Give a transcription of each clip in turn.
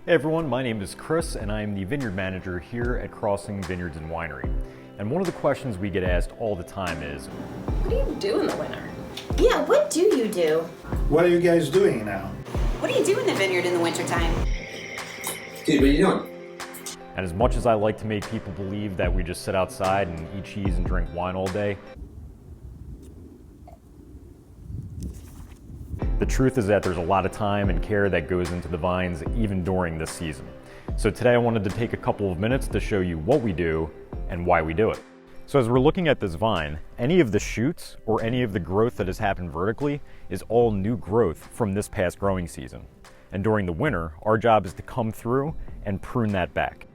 Hey everyone, my name is Chris and I am the Vineyard Manager here at Crossing Vineyards and Winery. And one of the questions we get asked all the time is, what do you do in the winter? Yeah, what do you do? What are you guys doing now? What do you do in the vineyard in the wintertime? Dude, what are you doing? and as much as I like to make people believe that we just sit outside and eat cheese and drink wine all day, the truth is that there's a lot of time and care that goes into the vines even during this season. So today I wanted to take a couple of minutes to show you what we do and why we do it. So as we're looking at this vine, any of the shoots or any of the growth that has happened vertically is all new growth from this past growing season. And during the winter, our job is to come through and prune that back.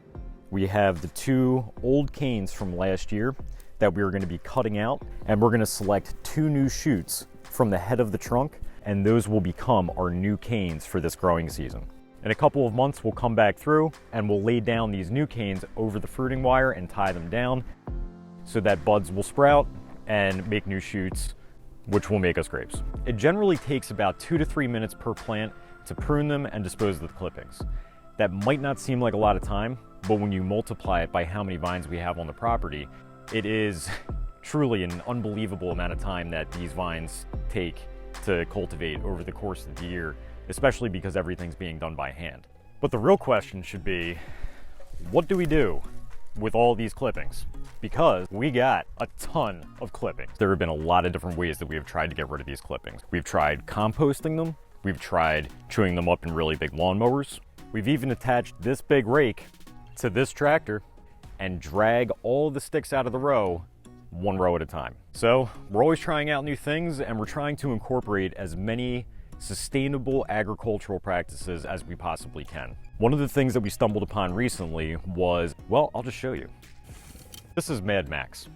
We have the two old canes from last year that we are going to be cutting out, and we're going to select two new shoots from the head of the trunk, and those will become our new canes for this growing season. In a couple of months, we'll come back through and we'll lay down these new canes over the fruiting wire and tie them down so that buds will sprout and make new shoots, which will make us grapes. It generally takes about 2 to 3 minutes per plant to prune them and dispose of the clippings. That might not seem like a lot of time, but when you multiply it by how many vines we have on the property, it is truly an unbelievable amount of time that these vines take to cultivate over the course of the year, especially because everything's being done by hand. But the real question should be, what do we do with all these clippings? Because we got a ton of clippings. There have been a lot of different ways that we have tried to get rid of these clippings. We've tried composting them. We've tried chewing them up in really big lawnmowers. We've even attached this big rake to this tractor and drag all the sticks out of the row, one row at a time. So we're always trying out new things, and we're trying to incorporate as many sustainable agricultural practices as we possibly can. One of the things that we stumbled upon recently was, well, I'll just show you. This is Mad Max.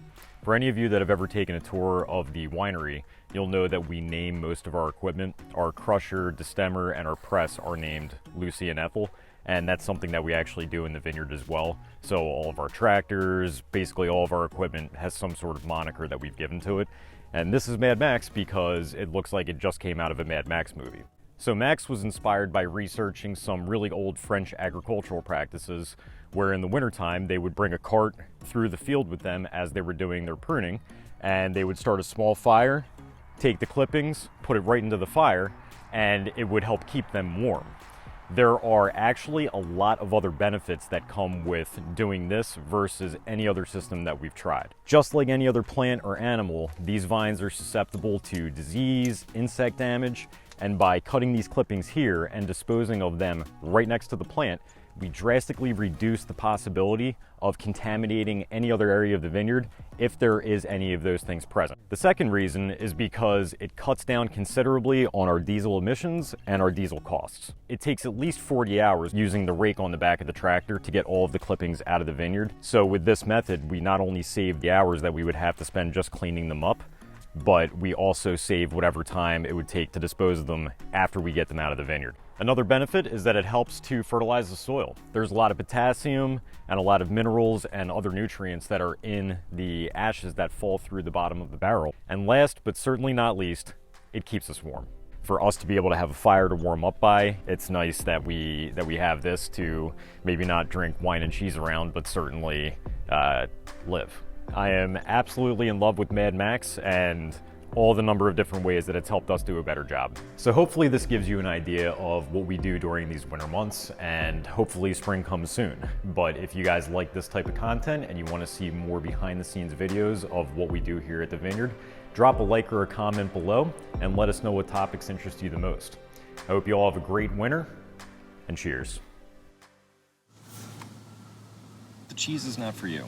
For any of you that have ever taken a tour of the winery, you'll know that we name most of our equipment. Our crusher, destemmer, and our press are named Lucy and Ethel, and that's something that we actually do in the vineyard as well. So all of our tractors, basically all of our equipment has some sort of moniker that we've given to it. And this is Mad Max because it looks like it just came out of a Mad Max movie. So Max was inspired by researching some really old French agricultural practices where in the wintertime they would bring a cart through the field with them as they were doing their pruning, and they would start a small fire, take the clippings, put it right into the fire, and it would help keep them warm. There are actually a lot of other benefits that come with doing this versus any other system that we've tried. Just like any other plant or animal, these vines are susceptible to disease, insect damage, and by cutting these clippings here and disposing of them right next to the plant, we drastically reduce the possibility of contaminating any other area of the vineyard if there is any of those things present. The second reason is because it cuts down considerably on our diesel emissions and our diesel costs. It takes at least 40 hours using the rake on the back of the tractor to get all of the clippings out of the vineyard. So with this method, we not only save the hours that we would have to spend just cleaning them up, but we also save whatever time it would take to dispose of them after we get them out of the vineyard. Another benefit is that it helps to fertilize the soil. There's a lot of potassium and a lot of minerals and other nutrients that are in the ashes that fall through the bottom of the barrel. And last, but certainly not least, it keeps us warm. For us to be able to have a fire to warm up by, it's nice that we have this to maybe not drink wine and cheese around, but certainly live. I am absolutely in love with Mad Max and all the number of different ways that it's helped us do a better job. So hopefully this gives you an idea of what we do during these winter months, and hopefully spring comes soon. But if you guys like this type of content and you want to see more behind the scenes videos of what we do here at the Vineyard, drop a like or a comment below and let us know what topics interest you the most. I hope you all have a great winter, and cheers. The cheese is not for you.